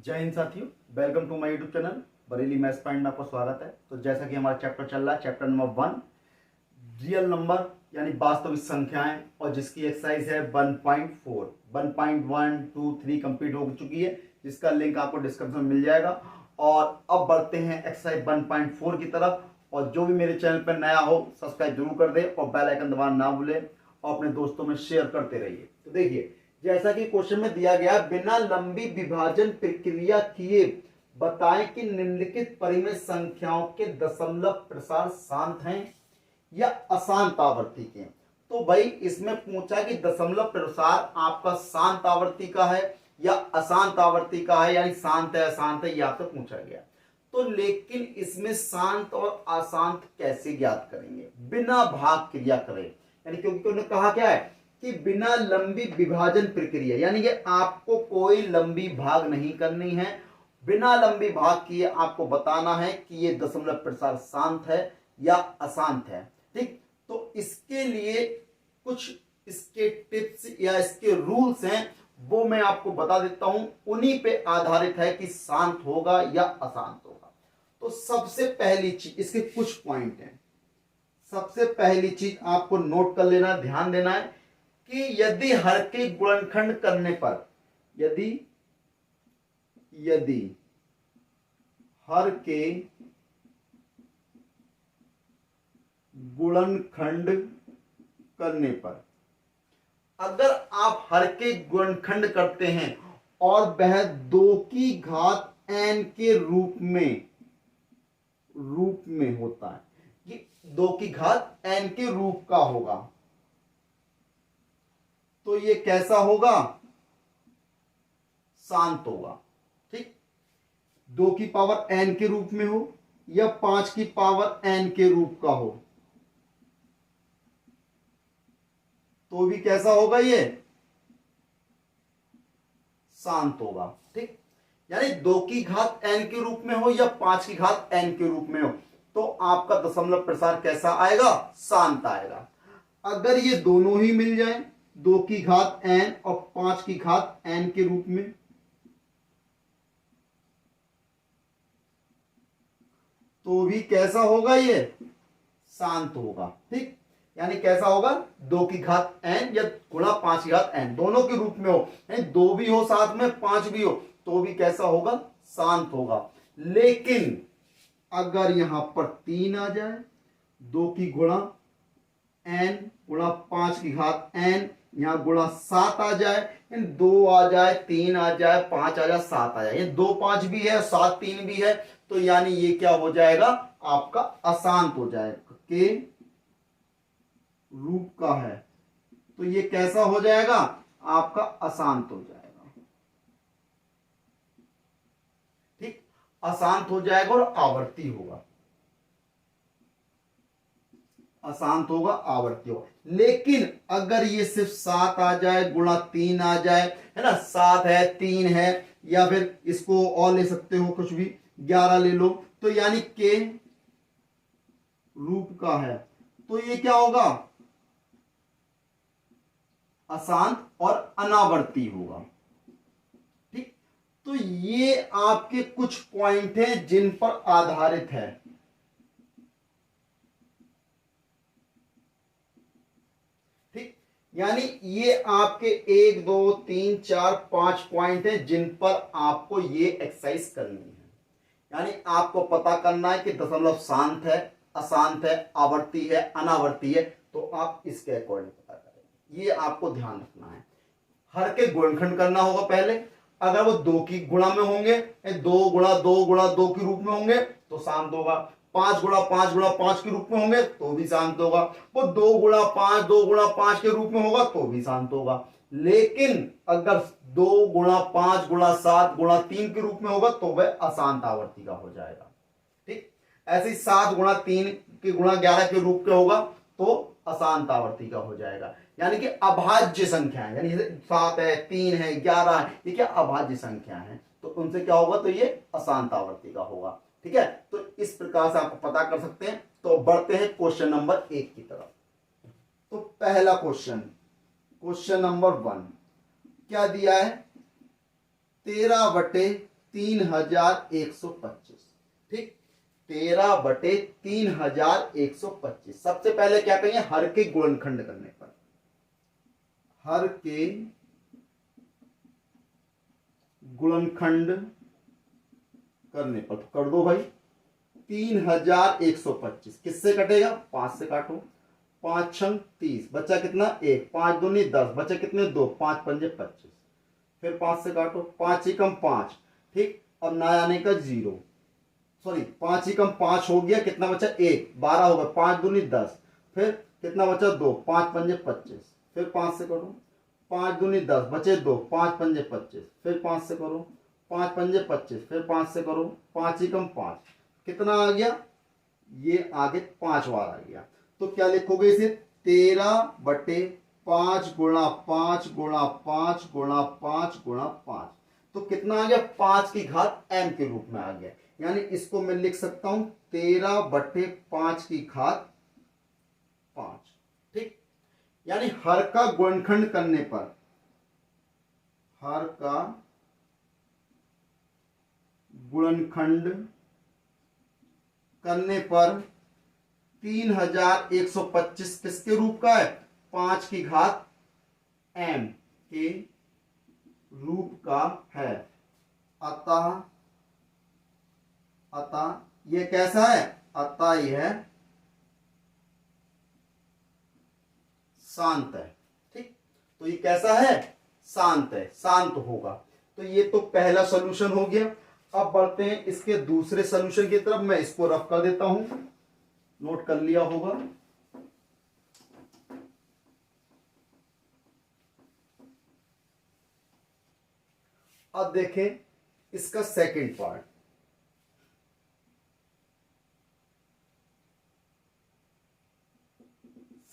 जय हिंद साथियों, welcome to my YouTube channel Bareilly maths point में आपका स्वागत है। तो जैसा कि हमारा चैप्टर चल रहा है, चैप्टर नंबर 1 रियल नंबर यानी वास्तविक संख्याएं, और जिसकी एक्सरसाइज है 1.4 1.1 2 3 कंप्लीट हो चुकी है, जिसका लिंक आपको डिस्क्रिप्शन में मिल जाएगा। और अब बढ़ते हैं एक्सरसाइज 1.4 की तरफ। और जो भी मेरे चैनल पर नया हो सब्सक्राइब जरूर कर दे और बेल आइकन दबाना ना भूलें और अपने दोस्तों में शेयर करते रहिए। तो देखिए, जैसा कि क्वेश्चन में दिया गया, बिना लंबी विभाजन प्रक्रिया किए बताएं कि निम्नलिखित परिमेय संख्याओं के दशमलव प्रसार शांत हैं या अशांत आवृत्ति के। तो भाई इसमें पूछा कि दशमलव प्रसार आपका शांत आवृत्ति का है या अशांत आवृत्ति का है, यानी शांत है अशांत है, ये आपसे पूछा गया। तो लेकिन इसमें शांत और अशांत कैसे ज्ञात करेंगे? बिना भाग क्रिया करें, यानी क्योंकि उन्होंने कहा क्या है कि बिना लंबी विभाजन प्रक्रिया, यानी कि आपको कोई लंबी भाग नहीं करनी है, बिना लंबी भाग किए आपको बताना है कि ये दशमलव प्रसार शांत है या अशांत है। ठीक, तो इसके लिए कुछ इसके टिप्स या इसके रूल्स हैं, वो मैं आपको बता देता हूं। उन्हीं पे आधारित है कि शांत होगा या अशांत होगा। तो सबसे पहली चीज, इसके कुछ पॉइंट हैं। सबसे पहली चीज आपको नोट कर लेना, ध्यान देना है कि यदि हर के गुणनखंड करने पर, यदि हर के गुणनखंड करने पर, अगर आप हर के गुणनखंड करते हैं और वह 2 की घात n के रूप में होता है, कि 2 की घात n के रूप का होगा, तो ये कैसा होगा? शांत होगा। ठीक, 2 की पावर n के रूप में हो या 5 की पावर n के रूप का हो, तो भी कैसा होगा? ये शांत होगा। ठीक, यानी 2 की घात n के रूप में हो या 5 की घात n के रूप में हो, तो आपका दशमलव प्रसार कैसा आएगा? शांत आएगा। अगर ये दोनों ही मिल जाए, 2 की घात n और 5 की घात n के रूप में, तो भी कैसा होगा? ये शांत होगा। ठीक, यानी कैसा होगा? 2 की घात n या गुणा 5 की घात n दोनों के रूप में हो, यानी 2 भी हो साथ में 5 भी हो, तो भी कैसा होगा? शांत होगा। लेकिन अगर यहां पर 3 आ जाए, 2 की गुणा n गुणा 5 की घात n, यहां गुणा 7 आ जाए, 2 आ जाए, 3 आ जाए, 5 आ जाए, 7 आ जाए, 2 5 भी है, 7 3 भी है, तो यानी ये क्या हो जाएगा? आपका अशांत हो जाएगा, के रूप का है, तो ये कैसा हो जाएगा? आपका अशांत हो जाएगा। ठीक, अशांत हो जाएगा और आवर्ती होगा, अशांत होगा, आवर्ती होगा। लेकिन अगर ये सिर्फ 7 आ जाए, गुणा 3 आ जाए, है ना, 7 है 3 है, या फिर इसको और ले सकते हो कुछ भी, 11 ले लो, तो यानी के रूप का है, तो ये क्या होगा? अशांत और अनावर्ती होगा। ठीक, तो ये आपके कुछ पॉइंट हैं जिन पर आधारित है। ठीक, यानी ये आपके 1 2 3 4 5 पॉइंट हैं जिन पर आपको ये एक्सरसाइज करनी है। यानी आपको पता करना है कि दशमलव शांत है, अशांत है, आवर्ती है, अनावर्ती है, तो आप इसके अकॉर्डिंग पता करेंगे। ये आपको ध्यान रखना है। हर के गुणनखंड करना होगा पहले। अगर वो 2 की गुणा में होंगे, 2 गुणा 2 गुणा 2 के रूप में होंगे, तो शांत होगा। 5 गुणा 5 गुणा 5 के रूप में होंगे, तो भी शांत होगा। वो 2 गुणा 5 2 गुणा 5 के रूप में होगा, तो भी शांत होगा। लेकिन अगर 2 गुणा 5 गुणा 7 गुणा 3 के रूप में होगा, तो वह अशांत आवर्ती का हो जाएगा। ठीक, ऐसे ही 7 गुणा 3 के गुणा 11 के रूप में होगा, तो अशांत आवर्ती का हो जाएगा। यानी कि अभाज्य संख्या है, यानी 7 है 3 है 11 है, ये क्या अभाज्य संख्या है, तो उनसे क्या होगा? तो ये अशांत आवर्ती का होगा। ठीक है, तो इस प्रकार से आप पता कर सकते हैं। तो बढ़ते हैं क्वेश्चन नंबर 1 की तरफ। तो पहला क्वेश्चन नंबर 1 क्या दिया है? 13/23 3125। ठीक, 13/3125। सबसे पहले क्या करेंगे, हर के गुणनखंड करने पर, हर के गुणनखंड करने पर, तो कर दो भाई 3125। किससे कटेगा, 5 से काटो, 5 छंग 30, बचा कितना 1, 5 दूनी 10, बचा कितने 2, 5 पंजे 25। फिर 5 से काटो, 5 एकम 5। ठीक, अब ना आने का 0, सॉरी 5 एकम 5 हो गया, कितना बचा 1, 12 होगा, 5 दूनी 10, फिर कितना बचा 2, 5 पंजे 25। फिर 5 से करो, 5 दूनी 10, बचे 2, 5 पंजे 25। फिर 5 से करो, 5 पंजे 25। फिर 5 से करो, 5 एकम 5, कितना आ गया, ये आगे 5 बार आ गया। तो क्या लिखोगे इसे, 13/5 गुणा 5 गुणा 5 गुणा 5 गुणा 5। तो कितना आ गया, 5 की घात m के रूप में आ गया। यानी इसको मैं लिख सकता हूं 13/5 की घात 5। ठीक, यानी हर का गुणनखंड करने पर, हर का गुणनखंड करने पर 3125 किसके रूप का है, 5 की घात m के रूप का है। अतः यह कैसा है, अतः यह शांत है। ठीक, तो ये कैसा है, शांत है, शांत होगा। तो ये तो पहला सॉल्यूशन हो गया। अब बढ़ते हैं इसके दूसरे सॉल्यूशन की तरफ। मैं इसको रफ कर देता हूं, नोट कर लिया होगा। अब देखें इसका सेकंड पार्ट।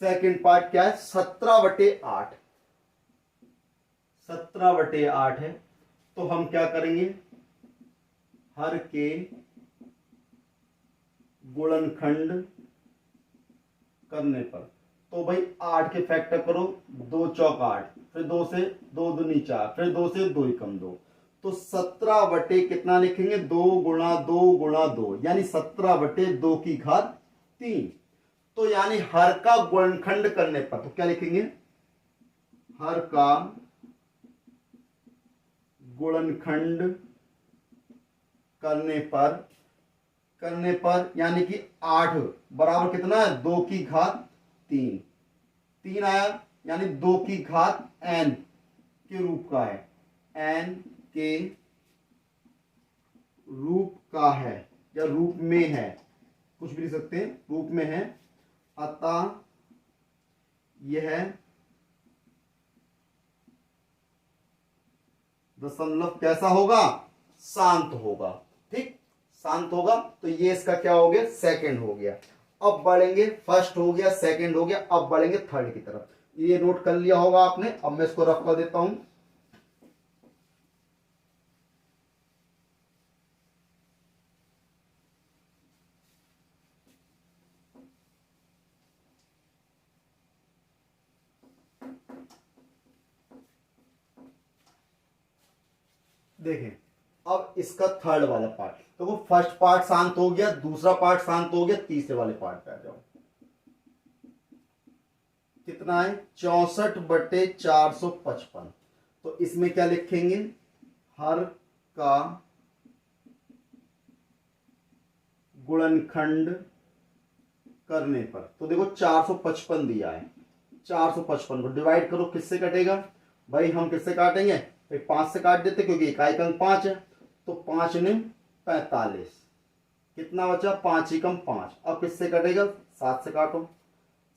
सेकंड पार्ट क्या है, 17/8। 17/8 है। तो हम क्या करेंगे, हर के गुणनखंड करने पर, तो भाई 8 के फैक्टर करो, 2 चौक 8, फिर 2 से 2 दूनी 4, फिर 2 से 2 एकम 2। तो 17 कितना लिखेंगे, 2 गुणा 2 गुणा 2, यानी 17/2 की घात 3। तो यानी हर का गुणनखंड करने पर, तो क्या लिखेंगे, हर का गुणनखंड करने पर यानी कि 8 बराबर कितना है, 2 की घात 3। 3 आया, यानी 2 की घात n के रूप का है, n के रूप का है या रूप में है, कुछ भी लिख सकते हैं, रूप में है। अतः यह दशमलव कैसा होगा, शांत होगा। ठीक, शांत होगा। तो ये इसका क्या हो गया, सेकंड हो गया। अब बढ़ेंगे, फर्स्ट हो गया, सेकंड हो गया, अब बढ़ेंगे थर्ड की तरफ। ये नोट कर लिया होगा आपने। अब मैं इसको रफ कर देता हूं। देखें अब इसका थर्ड वाला पार्ट, तो वो फर्स्ट पार्ट शांत हो गया, दूसरा पार्ट शांत हो गया, तीसरे वाले पार्ट पे आ जाओ। कितना है, 64/455। तो इसमें क्या लिखेंगे, हर का गुणनखंड करने पर, तो देखो 455 दिया है, 455 को डिवाइड करो, किससे कटेगा भाई, हम किससे काटेंगे, भाई 5 से काट देते क्योंकि इकाई अंक 5 है। तो 5 ने 45, कितना बचा, 5 एकम 5। अब किससे कटेगा, 7 से काटो,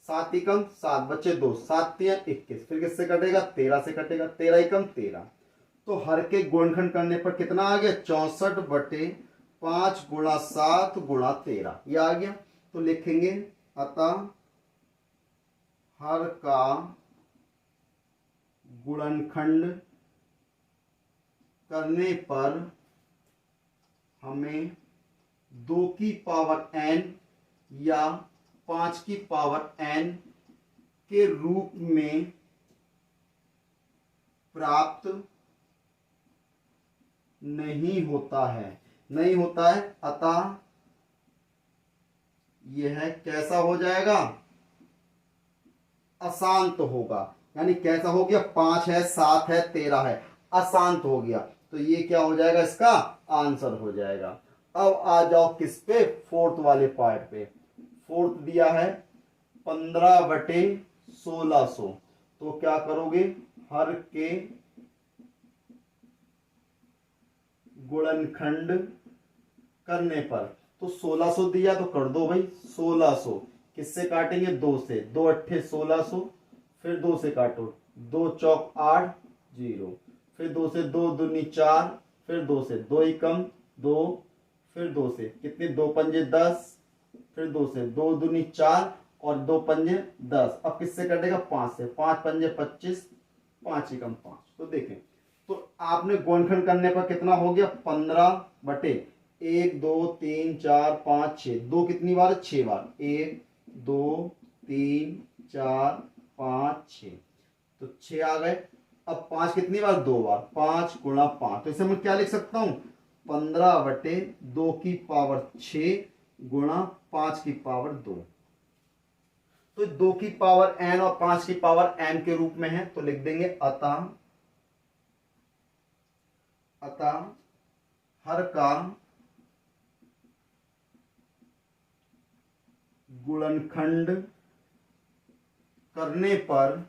7 एकम 7, बचे 2, 7 3 21। फिर किससे कटेगा, 13 से कटेगा, 13 एकम 13। तो हर के गुणनखंड करने पर कितना आ गया, 64/5 गुणा 7 गुणा 13, ये आ गया। तो लिखेंगे अतः हर का गुणनखंड करने पर हमें 2 की पावर n या 5 की पावर n के रूप में प्राप्त नहीं होता है, नहीं होता है, अतः यह कैसा हो जाएगा, अशांत होगा। यानी कैसा हो गया, 5 है, 7 है, 13 है, अशांत हो गया। तो ये क्या हो जाएगा, इसका आंसर हो जाएगा। अब आ जाओ किस पे, फोर्थ वाले पार्ट पे। फोर्थ दिया है 15/1600। तो क्या करोगे, हर के गुणनखंड करने पर, तो 1600 दिया तो कर दो भाई 1600। किससे काटेंगे, 2 से, 2 अट्ठे 1600, फिर 2 से काटो, 2 चौक 8 0, फिर 2 से 2 दूनी 4, फिर 2 से 2 एकम 2, फिर 2 से कितने, 2 पंजे 10, फिर 2 से 2 दूनी 4 और 2 पंजे 10। अब किससे कटेगा, 5 से, 5 पंजे 25, 5 एकम 5। तो देखें, तो आपने गुणनखंड करने पर कितना हो गया, 15/1 2 3 4 5 6, 2 कितनी बार, 6 बार, 1 2 3 4 5 6, तो 6 आ गए। अब 5 कितनी बार, 2 बार, 5 गुणा 5, तो इसे मैं क्या लिख सकता हूं, 15/2 की पावर 6 गुणा 5 की पावर 2। तो 2 की पावर n और 5 की पावर n के रूप में है, तो लिख देंगे अतः हर का गुणनखंड करने पर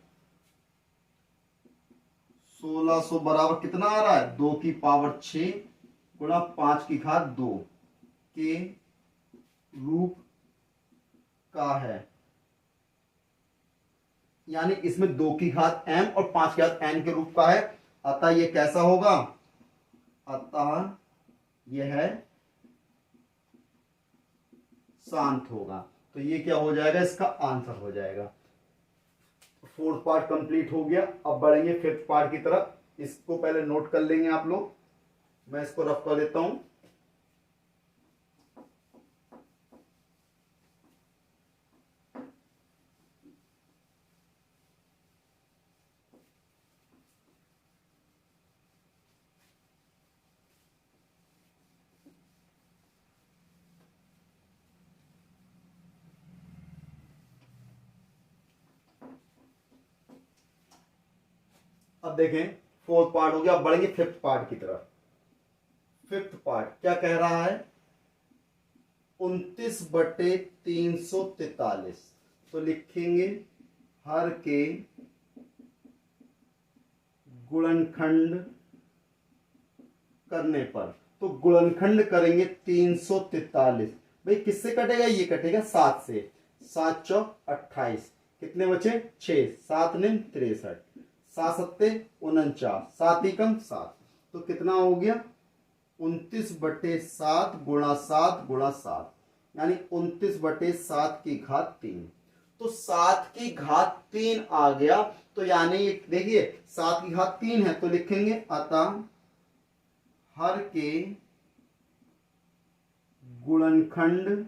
1600 बराबर कितना आ रहा है, 2 की पावर 6 गुणा 5 की घात 2 के रूप का है। यानी इसमें 2 की घात m और 5 की घात n के रूप का है। अतः यह कैसा होगा, अतः यह शांत होगा। तो ये क्या हो जाएगा, इसका आंसर हो जाएगा। फोर्थ पार्ट कंप्लीट हो गया। अब बढ़ेंगे फिफ्थ पार्ट की तरफ। इसको पहले नोट कर लेंगे आप लोग, मैं इसको रफ कर देता हूं। अब देखें, फोर्थ पार्ट हो गया। अब बढ़ेंगे फिफ्थ पार्ट की तरफ। फिफ्थ पार्ट क्या कह रहा है, 29/343। तो लिखेंगे हर के गुणनखंड करने पर। तो गुणनखंड करेंगे 343। भाई किससे कटेगा, ये कटेगा 7 से, 7 चौक 28, कितने बचे 6, 7 9 63, 7 सत्ते 49, 7 एकम 7। तो कितना हो गया, 29/7 गुणा 7 गुणा 7, यानी 29/7 की घात 3। तो 7 की घात 3 आ गया। तो यानी देखिए 7 की घात 3 है, तो लिखेंगे अतः हर के गुणनखंड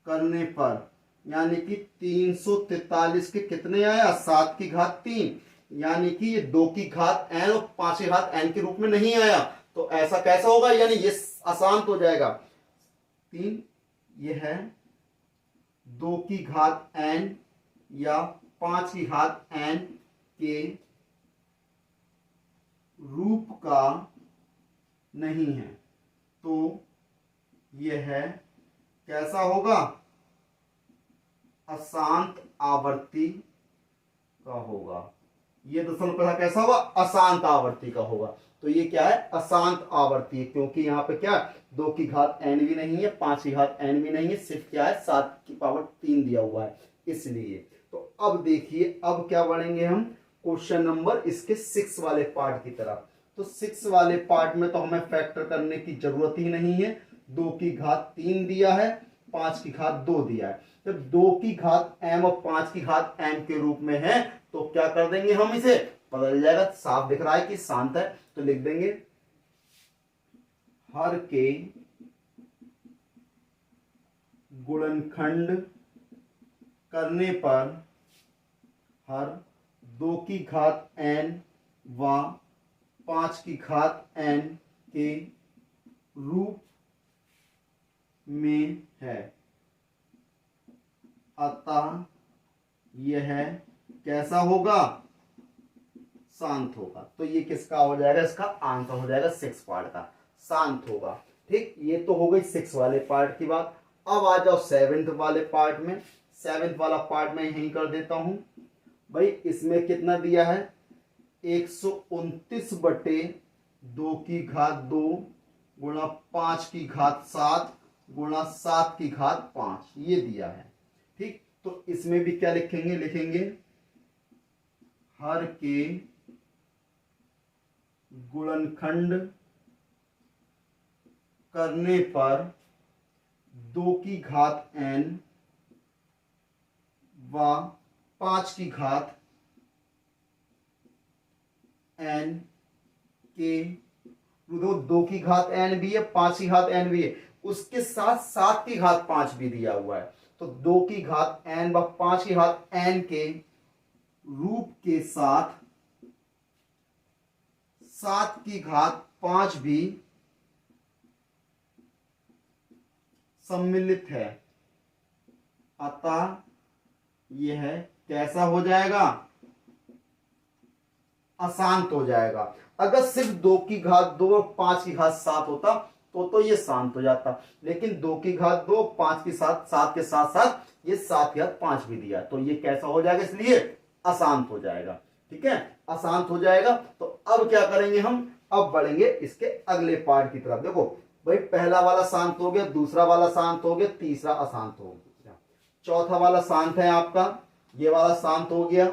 करने पर, यानी कि 343 के कितने आया, 7 की घात 3, यानी कि ये 2 की घात n और 5 की घात n के रूप में नहीं आया। तो ऐसा कैसा होगा, यानी ये अशांत हो जाएगा। 3 ये है 2 की घात n या 5 की घात n के रूप का नहीं है। तो यह कैसा होगा, अशांत आवर्ती का होगा। ये दशमलव कैसा होगा, अशांत आवर्ती का होगा। तो ये क्या है, अशांत आवर्ती, क्योंकि यहाँ पे क्या 2 की घात n भी नहीं है, 5 की घात n भी नहीं है, सिर्फ क्या है 7 की पावर 3 दिया हुआ है, इसलिए। तो अब देखिए, अब क्या बढ़ेंगे हम क्वेश्चन नंबर इसके 6 वाले पार्ट की तरफ। तो 6 वाले पार्ट में तो हमें फैक्टर करने की जरूरत ही नहीं है। 2 की घात 3 दिया है, 5 की घात 2 दिया है। जब 2 की घात m और 5 की घात m के रूप में है, तो क्या कर देंगे हम, इसे बदल जाएगा। साफ दिख रहा है कि शांत है, तो लिख देंगे हर के गुणनखंड करने पर हर 2 की घात n व 5 की घात n के रूप में है, अतः यह कैसा होगा? शांत होगा। तो ये किसका हो जाएगा? इसका आंसर हो जाएगा 6 पार्ट का, शांत होगा। ठीक, ये तो हो गई 6 वाले पार्ट की बात। अब आ जाओ 7th वाले पार्ट में। 7th वाला पार्ट मैं यहीं कर देता हूं भाई। इसमें कितना दिया है? 129 बटे 2 की घात 2 गुणा 5 की घात 7 गुणा 7 की घात 5, ये दिया है। ठीक, तो इसमें भी क्या लिखेंगे? लिखेंगे हर के गुणनखंड करने पर 2 की घात n व 5 की घात n के, 2 की घात n भी है, 5 की घात n भी है, उसके साथ 7 की घात 5 भी दिया हुआ है। तो 2 की घात n व 5 की घात n के रूप के साथ 7 की घात 5 भी सम्मिलित है, अतः यह कैसा हो जाएगा? अशांत हो जाएगा। अगर सिर्फ 2 की घात 2 और 5 की घात 7 होता तो ये शांत हो जाता, लेकिन 2 की घात 2 5 की साथ 7 के साथ साथ ये 7 की घात 5 भी दिया, तो ये कैसा हो जाएगा? इसलिए अशांत हो जाएगा। ठीक है, अशांत हो जाएगा। तो अब क्या करेंगे हम? अब बढ़ेंगे इसके अगले पार्ट की तरफ। देखो भाई, पहला वाला शांत हो गया, दूसरा वाला शांत हो गया, तीसरा अशांत हो गया, चौथा वाला शांत है आपका, ये वाला शांत हो गया,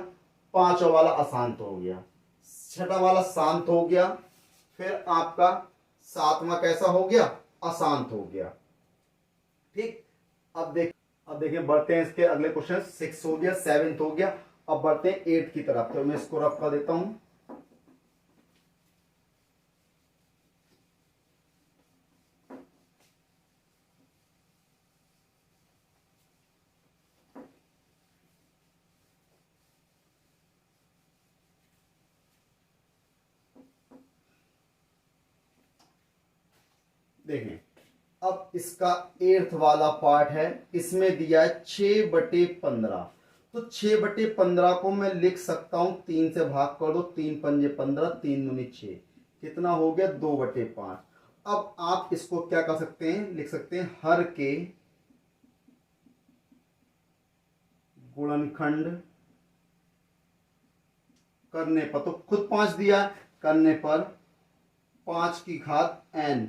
पांचवा वाला अशांत हो गया, छठा वाला शांत हो गया, फिर आपका सातवां कैसा हो गया? अशांत हो गया। ठीक, अब देखिए बढ़ते हैं इसके अगले क्वेश्चन। 6 हो गया, 7th हो गया, अब बढ़ते हैं 8 की तरफ। तो मैं इसको रफ कर देता हूं। देखें, अब इसका 8th वाला पार्ट है, इसमें दिया है 6/15। तो 6/15 को मैं लिख सकता हूं 3 से भाग कर दो, 3 पंजे 15, 3 दूनी 6, कितना हो गया? 2/5। अब आप इसको क्या कर सकते हैं? लिख सकते हैं हर के गुणनखंड करने पर, तो खुद 5 दिया, करने पर 5 की घात n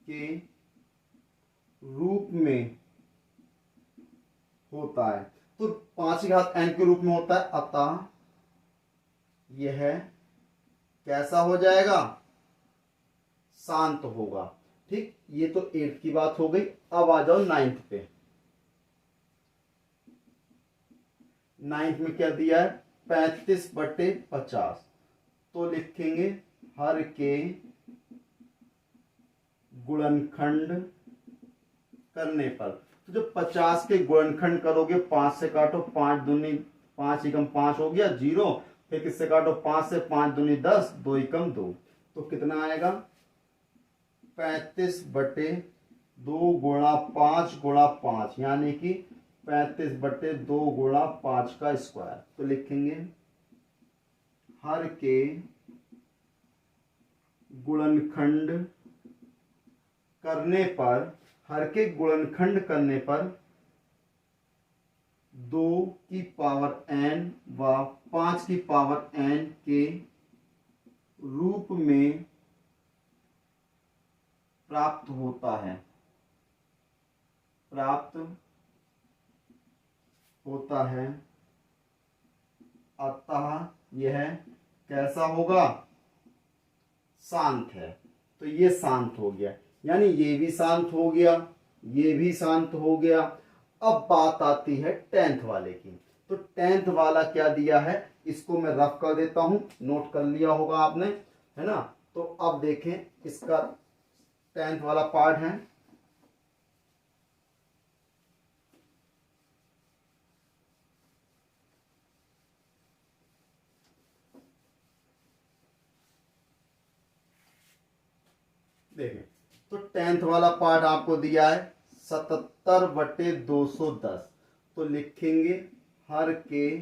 के रूप में होता है। तो 5 की घात n के रूप में होता है, अतः यह कैसा हो जाएगा? शांत होगा। ठीक, ये तो 8 की बात हो गई। अब आ जाओ 9th पे। 9th में क्या दिया है? 35/50। तो लिखेंगे हर के गुणनखंड करने पर। तो जो 50 के गुणनखंड करोगे, 5 से काटो, 5 दूनी 5 एकम 5 हो गया 0, फिर किससे काटो? 5 से, 5 दूनी 10, 2 एकम 2, तो कितना आएगा? 35/2 गुणा 5 गुणा 5, यानी कि 35/2 गुणा 5 का स्क्वायर। तो लिखेंगे हर के गुणनखंड करने पर, हर के गुणनखंड करने पर 2 की पावर n व 5 की पावर n के रूप में प्राप्त होता है, प्राप्त होता है, अतः यह कैसा होगा? शांत है। तो ये शांत हो गया, यानी ये भी शांत हो गया, ये भी शांत हो गया। अब बात आती है 10th वाले की। तो 10th वाला क्या दिया है? इसको मैं रफ कर देता हूं, नोट कर लिया होगा आपने, है ना? तो अब देखें, इसका 10th वाला पार्ट है। देखें तो 10th वाला पार्ट आपको दिया है 77/210, तो लिखेंगे हर के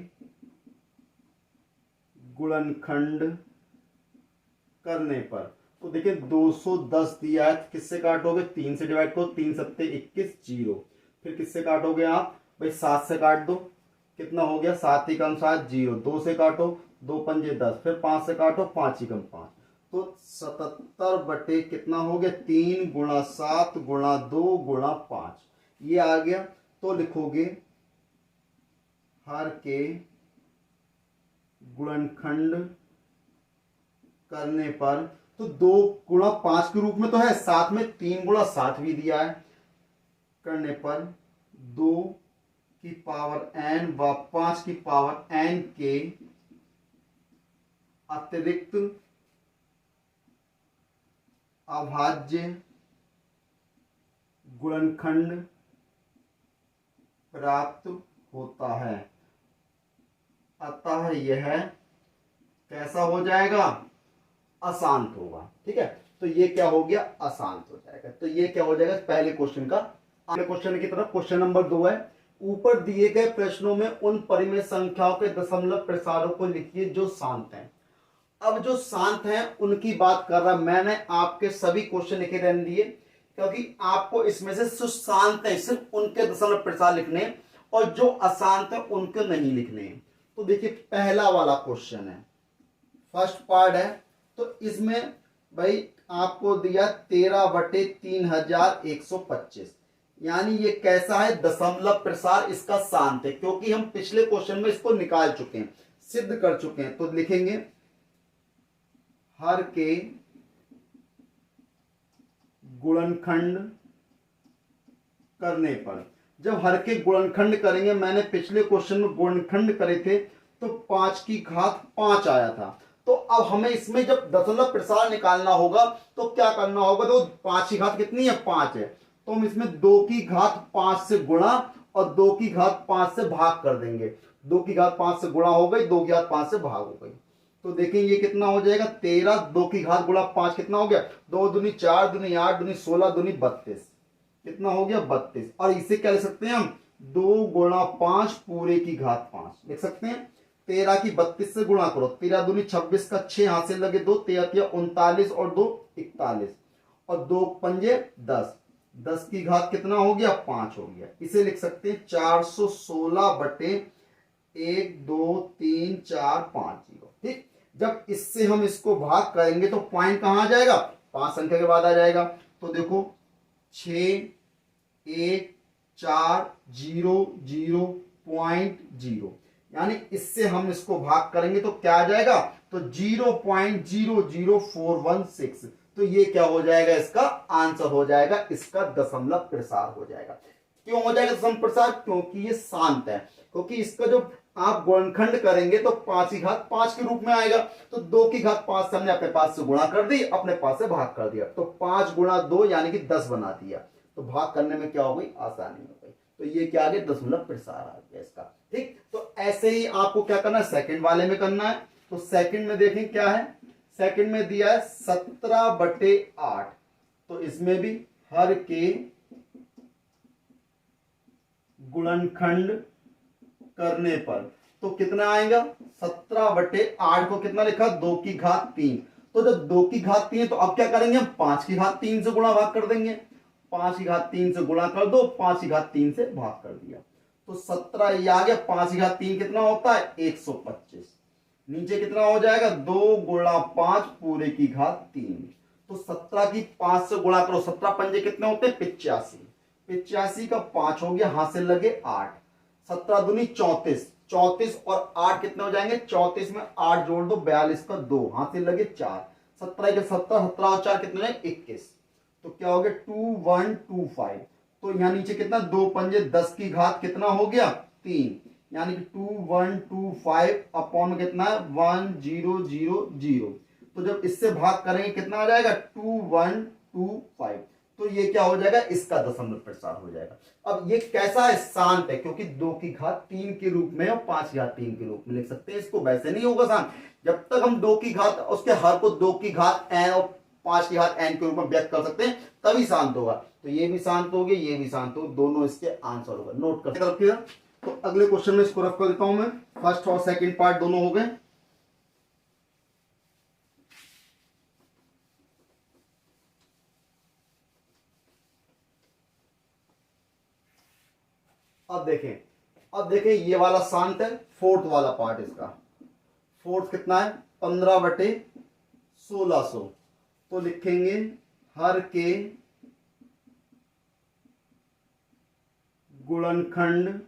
गुणनखंड करने पर। तो देखिए 210 दिया है, किससे काटोगे, 3 से डिवाइड करो, 3 सत्ते 21, 0। फिर किससे काटोगे आप भाई, 7 से काट दो, कितना हो गया, 7 ही कम 7 0, 2 से काटो, 2 पंजे 10, फिर 5 से काटो, 5 ही कम 5, तो 77 बटे कितना हो गया, 3 गुणा 7 गुणा 2 गुणा 5, ये आ गया। तो लिखोगे हर के गुणनखंड करने पर, तो 2 गुणा 5 के रूप में तो है, साथ में 3 गुणा 7 भी दिया है, करने पर 2 की पावर n व 5 की पावर n के अतिरिक्त अभाज्य गुणनखंड प्राप्त होता है। अतः यह कैसा हो जाएगा, अशांत होगा। ठीक है, तो ये क्या हो गया, अशांत हो जाएगा। तो ये क्या हो जाएगा पहले क्वेश्चन का। अगले क्वेश्चन की तरफ, क्वेश्चन नंबर 2 है, ऊपर दिए गए प्रश्नों में उन परिमेय संख्याओं के दशमलव प्रसारों को लिखिए जो शांत हैं। अब जो शांत हैं उनकी बात कर रहा, मैंने आपके सभी क्वेश्चन लिखे रहने दिए, क्योंकि आपको इसमें से जो शांत है सिर्फ उनके दशमलव प्रसार लिखने, और जो अशांत है उनके नहीं लिखने। तो देखिए पहला वाला क्वेश्चन है, फर्स्ट पार्ट है, तो इसमें भाई आपको दिया 13/3125, यानी ये कैसा है, दशमलव प्रसार इसका शांत है, क्योंकि हम पिछले क्वेश्चन में इसको निकाल चुके हैं, सिद्ध कर चुके हैं। तो लिखेंगे हर के गुणनखंड करने पर, जब हर के गुणनखंड करेंगे, मैंने पिछले क्वेश्चन में गुणनखंड करे थे तो 5 की घात 5 आया था। तो अब हमें इसमें जब दशमलव प्रसार निकालना होगा तो क्या करना होगा, तो 5 की घात कितनी है, 5 है, तो हम इसमें 2 की घात 5 से गुणा और 2 की घात 5 से भाग कर देंगे। 2 की घात 5 से गुणा हो गई, 2 की घात 5 से भाग हो गई, तो देखें ये कितना हो जाएगा, 13, 2 की घात गुणा 5 कितना हो गया, 2 दूनी 4 दूनी 8 दूनी 16 दूनी 32, कितना हो गया 32। और इसे क्या लिख सकते हैं हम, 2 गुणा 5 पूरे की घात 5 लिख सकते हैं। 13 की 32 से गुणा करो, 13 दूनी 26 का 6 हाथ से लगे 2, 13 39 और 2 41, और 2 पंजे 10, 10 की घात कितना हो गया, 5 हो गया। इसे लिख सकते हैं 416 बटे 1 2 3 4 5 0। ठीक, जब इससे हम इसको भाग करेंगे तो पॉइंट कहां आ जाएगा, 5 संख्या के बाद आ जाएगा। तो देखो 6 1 4 0 0 पॉइंट 0, यानी इससे हम इसको भाग करेंगे तो क्या आ जाएगा, तो 0.00416, तो ये क्या हो जाएगा, इसका आंसर हो जाएगा, इसका दशमलव प्रसार हो जाएगा। क्यों हो जाएगा दशमलव प्रसार, क्योंकि ये शांत है, क्योंकि इसका जो आप गुणनखंड करेंगे तो 5 की घात 5 के रूप में आएगा, तो 2 की घात 5 से हमने अपने पास से गुणा कर दी, अपने पास से भाग कर दिया, तो 5 गुणा 2 यानी कि 10 बना दिया, तो भाग करने में क्या हो गई, आसानी हो गई। तो ये क्या आ गया, दशमलव प्रसार आ गया इसका। ठीक, तो ऐसे ही आपको क्या करना है, सेकंड वाले में करना है। तो सेकंड में देखें क्या है, सेकंड में दिया है 17/8, तो इसमें भी हर के गुणनखंड करने पर तो कितना आएगा, 17/8 को कितना लिखा, 2 की घात 3, तो जब 2 की घात 3 है तो अब क्या करेंगे हम, 5 की घात 3 से गुणा भाग कर देंगे, 5 की घात 3 से गुणा कर दो, 5 की घात 3 से भाग कर दिया, तो 17 ये आ गया। 5 की घात 3 कितना होता है, 125, नीचे कितना हो जाएगा, 2 गुणा 5 पूरे की घात 3, तो 17 की 5 से गुणा करो, 17 पंजे कितने होते हैं, 85, 85 का 5 हो गया, हाथ से लगे 8, 17 दूनी 34, 34 और 8 कितने हो जाएंगे, 34 में 8 जोड़ दो, 42 का 2, हाथ से लगे 4, 17 के 17, 17 और 4 कितने हो, 21, तो क्या हो गया 2125, तो यहां नीचे कितना, 2 पंजे 10 की घात कितना हो गया, 3, यानी कि 2125 अपॉन में कितना है, 1000, तो जब इससे भाग करेंगे कितना आ जाएगा, 2125, तो ये क्या हो जाएगा, इसका दशमलव प्रसार हो जाएगा। अब ये कैसा है, शांत है, क्योंकि 2 की घात 3 के रूप में और 5 की घात 3 के रूप में लिख सकते हैं इसको, वैसे नहीं होगा शांत, जब तक हम 2 की घात उसके हर को 2 की घात n और 5 की घात n के रूप में व्यक्त कर सकते हैं, तभी शांत होगा। तो ये भी शांत हो गए, ये भी शांत हो, दोनों इसके आंसर होगा। नोट करते रखिएगा। तो अगले क्वेश्चन में इसको रख कर देता हूं मैं। फर्स्ट और सेकंड पार्ट दोनों हो गए। अब देखें ये वाला शांत है, फोर्थ वाला पार्ट इसका। फोर्थ कितना है? 15/1600। तो लिखेंगे हर के गुणनखंड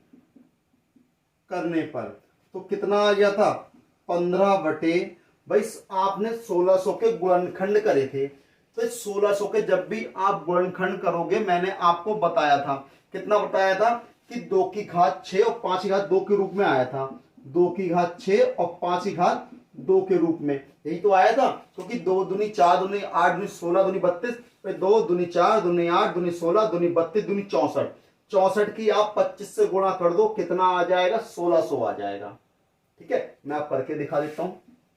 करने पर। तो कितना आ गया था? 15 भाई आपने 1600 के गुणनखंड करे थे, तो 1600 के जब भी आप गुणनखंड करोगे, मैंने आपको बताया था, कितना बताया था कि 2 की घात 6 और 5 की घात 2 के रूप में आया था। 2 की घात 6 और 5 की घात 2 के रूप में, यही तो आया था। क्योंकि 2 दूनी 4 दूनी 8 दूनी 16 दूनी 32, 2 दूनी 4 दूनी 8 दूनी 16 दूनी 32 दूनी 64। 64 की आप 25 से गुणा कर दो, कितना आ जाएगा? 1600 आ जाएगा। ठीक है, मैं आप करके दिखा देता हूं।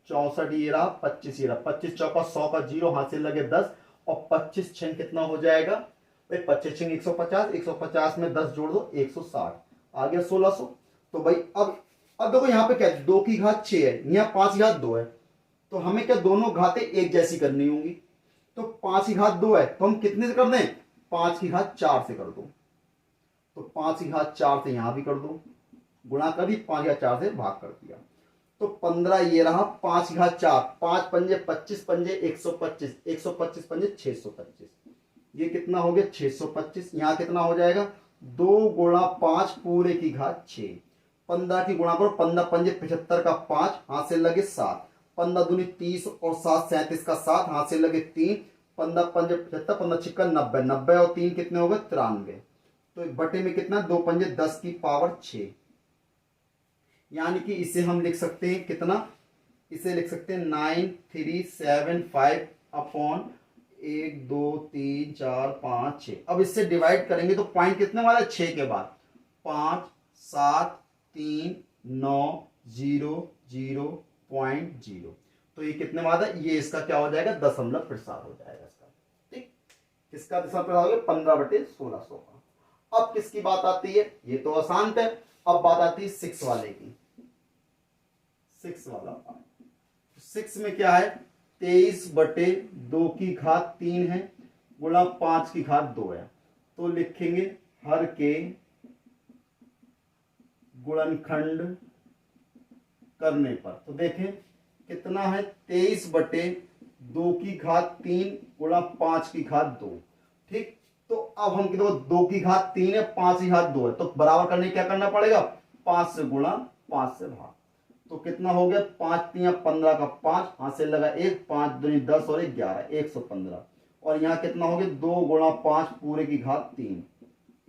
64 ये रहा, 25 ये रहा, 25 चौका 100 का 0 हाथ से लगे 10, और 25 छह कितना हो जाएगा भाई? 25 छह 150, 150 में 10 जोड़ दो 160, आ गया 1600। तो भाई अब देखो यहाँ पे क्या है? 2 की घात 6 है, यहाँ 5 की घात 2 है, तो हमें क्या दोनों घातें एक जैसी करनी होंगी। तो 5 की घात 2 है, तो हम कितने से कर दें? 5 की घात 4 से कर दो। तो 5 की घात 4 से यहां भी कर दो, गुणा कर दी, 5 या 4 से भाग कर दिया। तो 15 ये रहा, 5 की घात 4, 5 पंजे 25 पंजे 125, 125 पंजे 625, ये कितना हो गया? 625। यहां कितना हो जाएगा? 2 गुणा 5 पूरे की घात 6। 15 की गुणा करो, 15 पंजे 75 का 5 हाथ से लगे 7, 15 दूनी 30 और 7 37 का 7 हाथ से लगे 3, 15 पंजे 75, 15 छिक्का 90, 90 और 3 कितने हो गए? 93। तो बटे में कितना? 2 पंजे 10 की पावर 6, यानी कि इसे हम लिख सकते हैं कितना? इसे लिख सकते हैं 9375 अपॉन 1 2 3 4 5 6। अब इससे डिवाइड करेंगे तो पॉइंट कितने वाला? 6 के बाद 5 7 3 9 0 0 पॉइंट 0। तो ये कितने वाला? ये इसका क्या हो जाएगा? दशमलव प्रसार हो जाएगा इसका। ठीक, किसका दशमलव प्रसार हो गया? 15/1600 का। अब किसकी बात आती है? ये तो आसान है। अब बात आती है 6 वाले की। 6 वाला पार्ट। 6 में क्या है? 23/2 की घात 3 है, गुणा 5 की घात 2 है। तो लिखेंगे हर के गुणनखंड करने पर। तो देखें कितना है? 23/2 की घात 3 गुणा 5 की घात 2। ठीक, तो अब हम कितने? 2 की घात 3 है, 5 की घात 2 है, तो बराबर करने क्या करना पड़ेगा? 5 से गुणा, 5 से भाग। तो कितना हो गया? 5 3 15 का 5 हाथ से लगा 1, 5 दूनी 10 और 11, 115। और यहाँ कितना हो गया? 2 गुणा 5 पूरे की घात 3,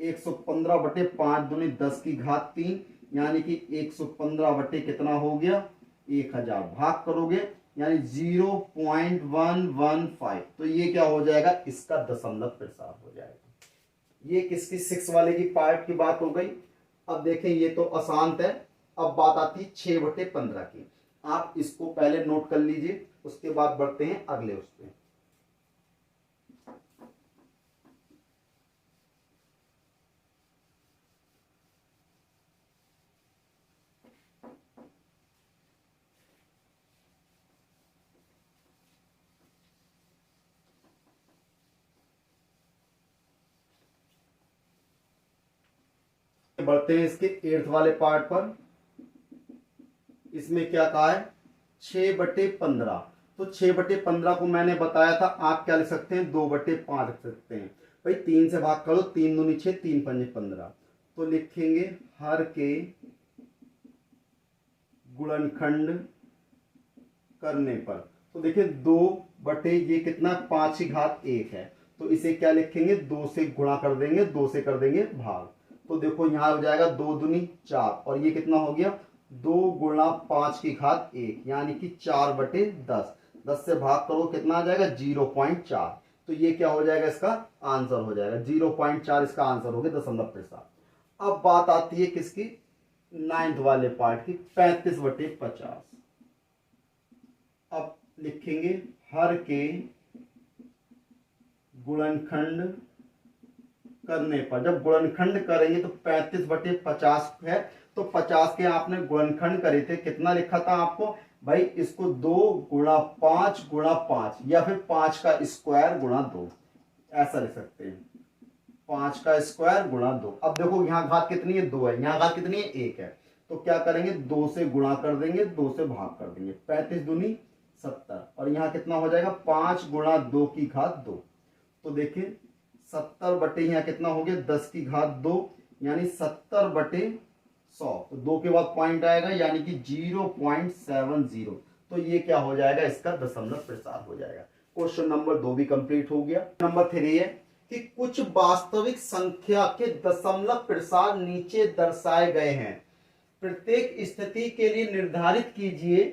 115/5 दूनी 10 की घात 3, यानी कि 115 कितना हो गया? 1000। भाग करोगे यानी 0.115। तो ये क्या हो जाएगा? इसका दशमलव प्रसार हो जाएगा। ये किसकी? 6 वाले की पार्ट की बात हो गई। अब देखें ये तो आसान है। अब बात आती है 6/15 की। आप इसको पहले नोट कर लीजिए, उसके बाद बढ़ते हैं अगले उस पे। बढ़ते हैं इसके 8th वाले पार्ट पर। इसमें क्या कहा है? 6/15। तो 6/15 को मैंने बताया था, आप क्या लिख सकते हैं? 2/5 लिख सकते हैं। भाई 3 से भाग करो, 3 दूनी 6, 3 पंजे 15। तो लिखेंगे हर के गुणनखंड करने पर। तो देखिए 2 ये कितना? 5 की घात 1 है, तो इसे क्या लिखेंगे? 2 से गुणा कर देंगे, 2 से कर देंगे भाग। तो देखो यहां हो जाएगा 2 दूनी 4, और ये कितना हो गया? 2 गुणा 5 की घात 1, यानी कि 4/10। 10 से भाग करो, कितना आ जाएगा? 0.4। तो ये क्या हो जाएगा? इसका आंसर हो जाएगा 0.4। इसका आंसर हो गया दशमलव प्रसार। अब बात आती है किसकी? 9th वाले पार्ट की, 35/50। अब लिखेंगे हर के गुणनखंड करने पर, जब गुणनखंड करेंगे तो 35/50 है, तो 50 के आपने गुणनखंड करे थे, कितना लिखा था आपको भाई, इसको 2 गुणा 5 गुणा 5 या फिर 5 का स्क्वायर गुणा 2, ऐसा लिख सकते हैं, 5 का स्क्वायर गुणा 2। अब देखो यहाँ घात कितनी है, 2 है, यहाँ घात कितनी है, 1 है, तो क्या करेंगे 2 से गुणा कर देंगे, 2 से भाग कर देंगे, 35 दूनी 70, और यहाँ कितना हो जाएगा 5 गुणा 2 की घात 2, तो देखिए 70 बटे यहाँ कितना हो गया 10 की घात 2, यानी 70/100, तो 2 के बाद पॉइंट आएगा यानी कि 0.70, तो ये क्या हो जाएगा, इसका दशमलव प्रसार हो जाएगा। क्वेश्चन नंबर 2 भी कंप्लीट हो गया। नंबर 3 है कि कुछ वास्तविक संख्या के दशमलव प्रसार नीचे दर्शाए गए हैं, प्रत्येक स्थिति के लिए निर्धारित कीजिए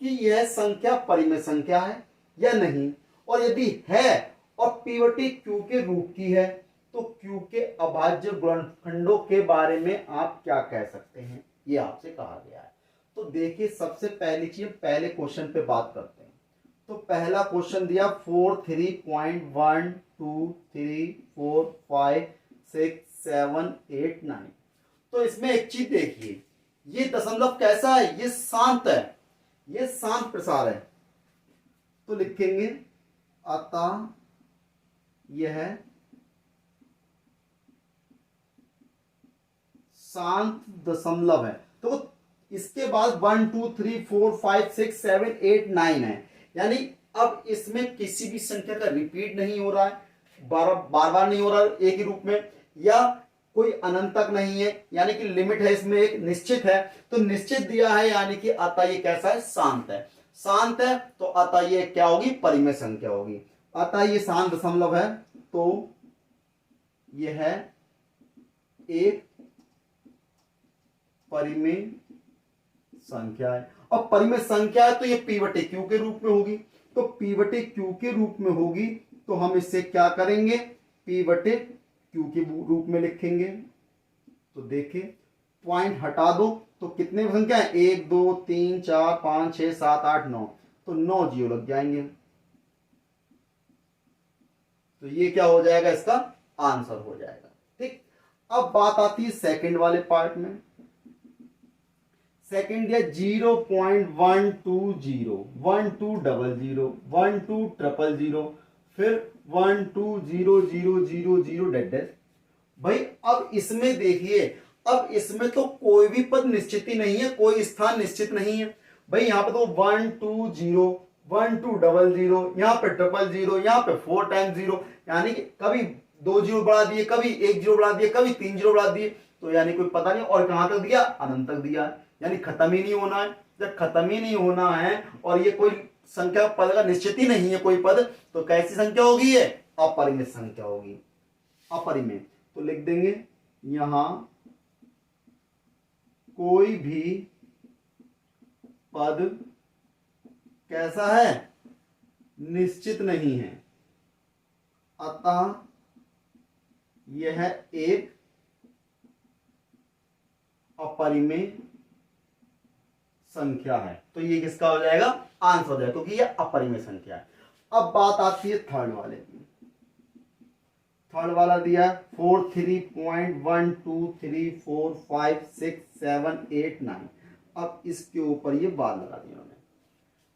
कि यह संख्या परिमेय संख्या है या नहीं, और यदि है और पीवटी क्यू के रूप की है तो क्यू के अभाज्य गुणनखंडों के बारे में आप क्या कह सकते हैं, ये आपसे कहा गया है। तो देखिए सबसे पहली चीज, पहले क्वेश्चन पे बात करते हैं। तो पहला क्वेश्चन दिया 4 3.1 2 3 4 5 6 7 8 9। तो इसमें एक चीज देखिए, ये दशमलव कैसा है, ये शांत है, ये शांत प्रसार है, तो लिखेंगे अतः यह शांत दशमलव है। तो इसके बाद 1 2 3 4 5 6 7 8 9 है, यानी अब इसमें किसी भी संख्या का रिपीट नहीं हो रहा है, बार बार नहीं हो रहा है एक ही रूप में, या कोई अनंत तक नहीं है, यानी कि लिमिट है इसमें, एक निश्चित है, तो निश्चित दिया है, यानी कि अतः ये कैसा है, शांत है। शांत है तो अतः ये क्या होगी, परिमेय संख्या होगी। अतः ये शांत दशमलव है तो यह है एक परिमेय संख्या है, और परिमेय संख्या है तो ये पी बटे क्यू के रूप में होगी, तो पी बटे क्यू के रूप में होगी तो हम इससे क्या करेंगे, पी बटे क्यू के रूप में लिखेंगे। तो देखिए पॉइंट हटा दो तो कितने संख्या है, 1 2 3 4 5 6 7 8 9, तो 9 जीरो लग जाएंगे, तो ये क्या हो जाएगा, इसका आंसर हो जाएगा। ठीक, अब बात आती है सेकंड वाले पार्ट में। सेकंड दिया 0.120 1200 1200 फिर 120000 डेट डेट। भाई अब इसमें देखिए, अब इसमें तो कोई भी पद निश्चित ही नहीं है, कोई स्थान निश्चित नहीं है। भाई यहाँ पे तो 120 1200, यहाँ पे 000, यहाँ पे 4 टाइम्स 0, यानी कि कभी 2 जीरो बढ़ा दिए, कभी 1 जीरो बढ़ा दिए, कभी 3 जीरो बढ़ा दिए, तो यानी कोई पता नहीं। और कहां तक दिया, अनंत तक दिया है, यानी खत्म ही नहीं होना है। जब खत्म ही नहीं होना है और ये कोई संख्या पद का निश्चित ही नहीं है कोई पद, तो कैसी संख्या होगी, ये अपरिमेय संख्या होगी, अपरिमेय। तो लिख देंगे यहां कोई भी पद कैसा है, निश्चित नहीं है, अतः यह एक अपरिमेय संख्या है। तो ये किसका हो जाएगा, आंसर हो जाएगा, क्योंकि ये अपरिमेय संख्या है। अब बात आती है थर्ड वाले की। थर्ड वाला दिया 4 3.1 2 3 4 5 6 7 8 9। अब इसके ऊपर ये बार लगा दिया उन्होंने।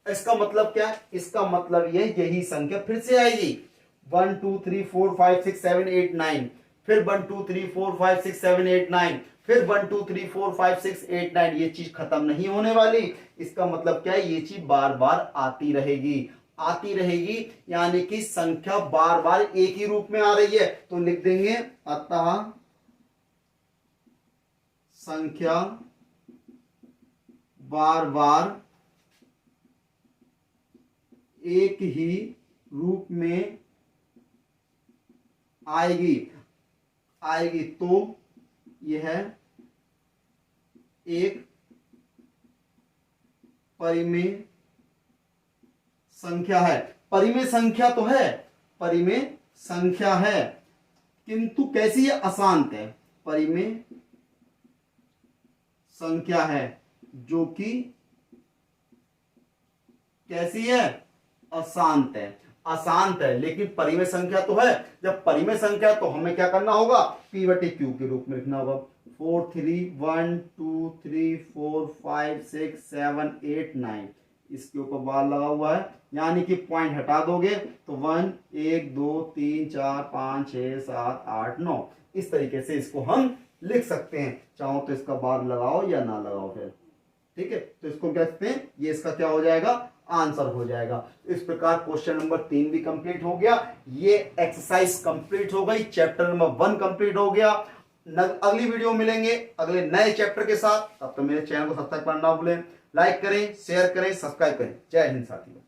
इसका मतलब क्या है, इसका मतलब ये यही संख्या फिर से आएगी, 1 2 3 4 5 6 7 8 9, फिर 1 2 3 4 5 6 7 8 9, फिर 1 2 3 4 5 6 8 9। ये चीज खत्म नहीं होने वाली। इसका मतलब क्या है, ये चीज बार बार आती रहेगी, आती रहेगी, यानी कि संख्या बार बार एक ही रूप में आ रही है। तो लिख देंगे अतः संख्या बार बार एक ही रूप में आएगी तो यह एक परिमेय संख्या है। परिमेय संख्या तो है, परिमेय संख्या है, किंतु कैसी है, अशांत है। परिमेय संख्या है जो कि कैसी है, अशांत है। अशांत है, लेकिन परिमेय संख्या तो है। जब परिमेय संख्या तो हमें क्या करना होगा, P बटे Q के रूप में लिखना होगा। 4 3 1 2 3 4 5 6 7 8 9 इसके ऊपर बार लगा हुआ है, यानी कि पॉइंट हटा दोगे तो 1 1 2 3 4 5 6 7 8 9 इस तरीके से इसको हम लिख सकते हैं। चाहो तो इसका बार लगाओ या ना लगाओ फिर, ठीक है। तो इसको कहते हैं, ये इसका क्या हो जाएगा, आंसर हो जाएगा। इस प्रकार क्वेश्चन नंबर 3 भी कंप्लीट हो गया। ये एक्सरसाइज कंप्लीट हो गई, चैप्टर नंबर 1 कंप्लीट हो गया। अगली वीडियो मिलेंगे अगले नए चैप्टर के साथ। तब तक मेरे चैनल को सब्सक्राइब करना ना भूलें। लाइक करें, शेयर करें, सब्सक्राइब करें। जय हिंद साथियों।